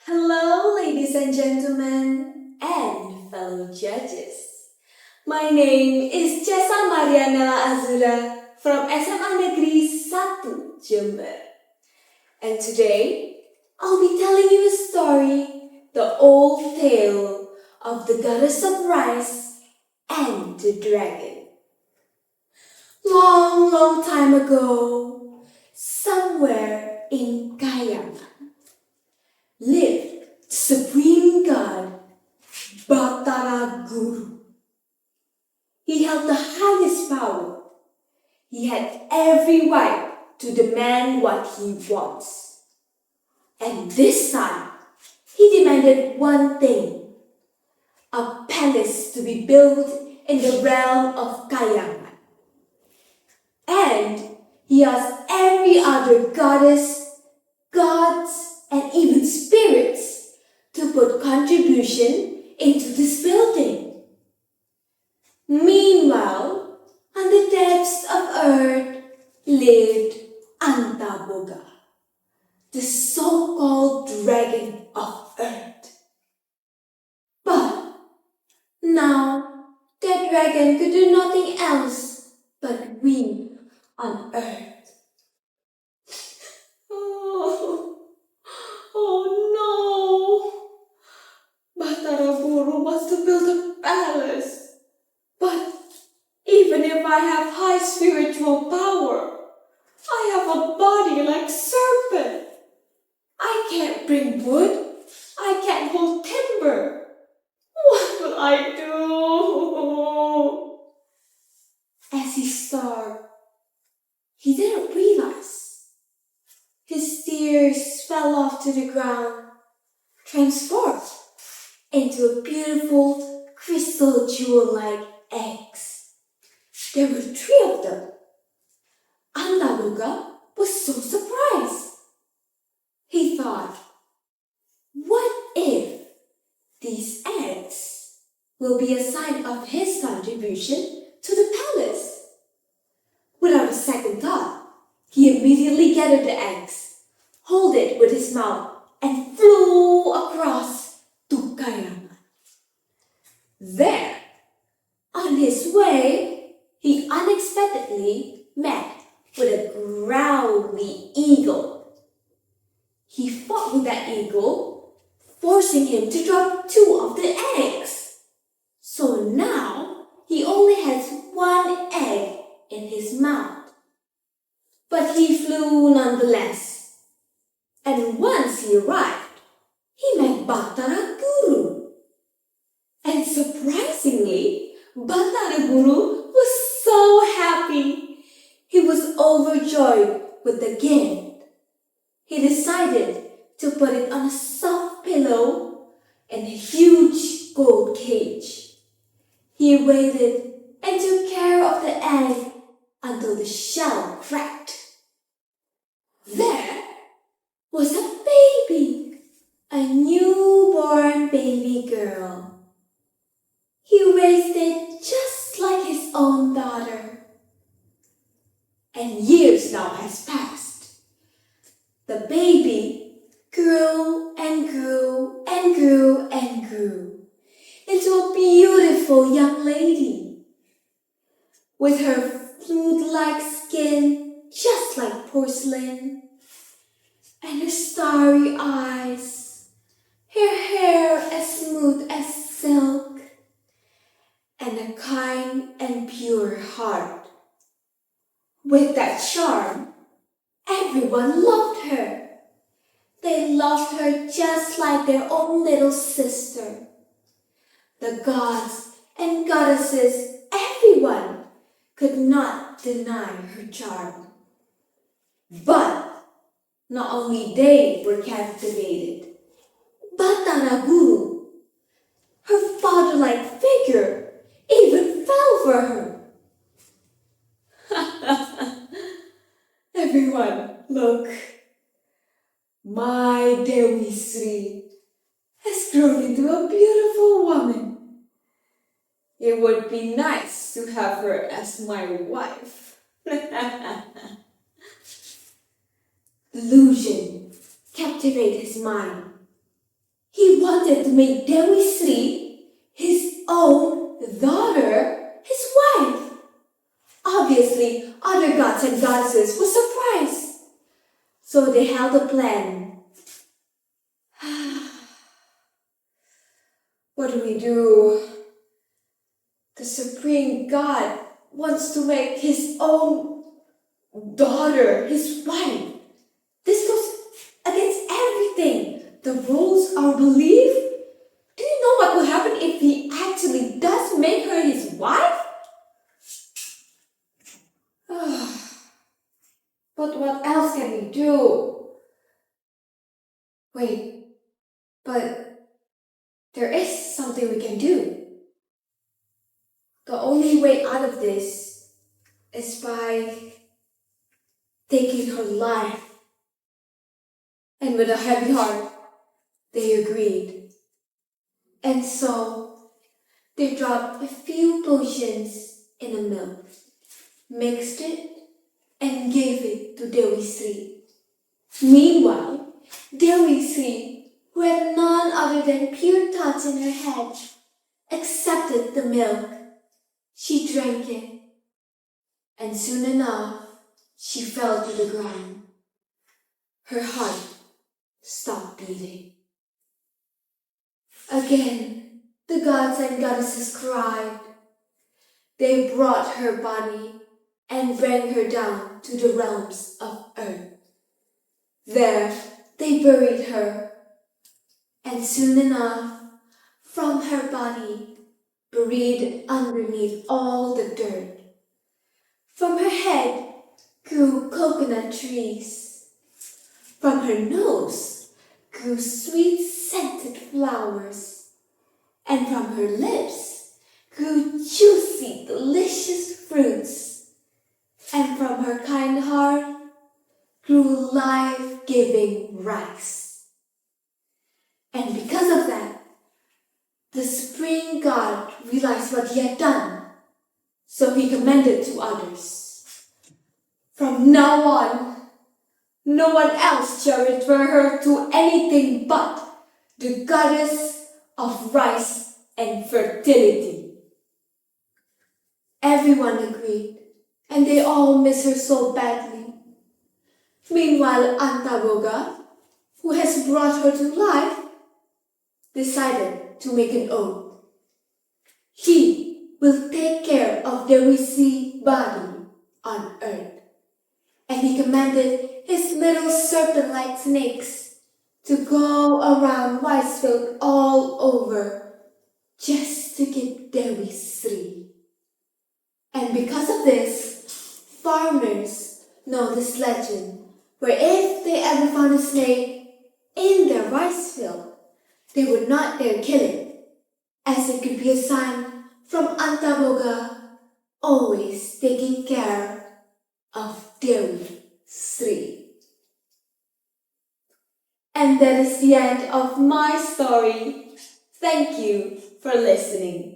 Hello, ladies and gentlemen, and fellow judges. My name is Jessa Marianella Azura from SMA Negeri 1 Jember. And today, I'll be telling you a story, the old tale of the goddess of rice and the dragon. Long, long time ago, somewhere in Guyana, lived the supreme god Batara Guru. He held the highest power. He had every right to demand what he wants. And this time, he demanded one thing: a palace to be built in the realm of Kayangan. And he asked every other goddess, gods, and even spirits to put contribution into this building. Meanwhile, on the depths of earth lived Antaboga, the so-called dragon of earth. But now that dragon could do nothing else but weep on earth. Oh no! Bataraburu wants to build a palace. But even if I have high spiritual power, I have a body like serpent. I can't bring wood. I can't hold timber. What will I do? As he starved, he didn't realize. His tears fell off to the ground, transformed into a beautiful crystal jewel-like eggs. There were 3 of them. Andaluga was so surprised. He thought, what if these eggs will be a sign of his contribution to the palace? Without a second thought, he immediately gathered the eggs, held it with his mouth, and flew across to Kayangan. There, on his way, he unexpectedly met with a growly eagle. He fought with that eagle, forcing him to drop 2 of the eggs. So now he only has 1 egg in his mouth. But he flew nonetheless. And once he arrived, he met Batara Guru. And surprisingly, Batara Guru was so happy. He was overjoyed with the gift. He decided to put it on a soft pillow in a huge gold cage. He waited and took care of the egg until the shell cracked. There was a baby, a newborn baby girl. He raised it just like his own daughter. And years now has passed. The baby grew and grew and grew and grew into a beautiful young lady. With her flute-like skin just like porcelain, and her starry eyes, her hair as smooth as silk, and a kind and pure heart. With that charm, everyone loved her. They loved her just like their own little sister. The gods and goddesses, everyone, could not deny her charm. But not only they were captivated, Batara Guru, her father-like figure, even fell for her. Everyone, look. My Dewi Sri has grown into a beautiful woman. It would be nice to have her as my wife. Illusion captivated his mind. He wanted to make Dewi Sri, his own daughter, his wife. Obviously, other gods and goddesses were surprised. So they held a plan. What do we do? The Supreme God wants to make his own daughter his wife. This goes against everything. The rules, our belief. Do you know what will happen if he actually does make her his wife? But what else can we do? Wait, but there is something we can do. The only way out of this is by taking her life. And with a heavy heart, they agreed. And so, they dropped a few potions in a milk, mixed it, and gave it to Dewi Sri. Meanwhile, Dewi Sri, who had none other than pure thoughts in her head, accepted the milk. She drank it, and soon enough, she fell to the ground. Her heart stopped beating. Again, the gods and goddesses cried. They brought her body and bring her down to the realms of earth. There they buried her, and soon enough, from her body, buried underneath all the dirt, from her head grew coconut trees. From her nose grew sweet scented flowers, and from her lips grew juicy, delicious fruits, and from her kind heart grew life-giving rice. And because of that, the Supreme God realized what he had done, so he commanded to others, "From now on, no one else shall refer her to anything but the goddess of rice and fertility." Everyone agreed, and they all miss her so badly. Meanwhile, Antaboga, who has brought her to life, decided to make an oath. He will take care of Dewi's body on earth. And he commanded his little serpent-like snakes to go around Ricefield all over just to get Dewi Sri. And because of this, farmers know this legend, where if they ever found a snake in their rice field, they would not dare kill it, as it could be a sign from Antaboga always taking care of Dewi Sri. And that is the end of my story. Thank you for listening.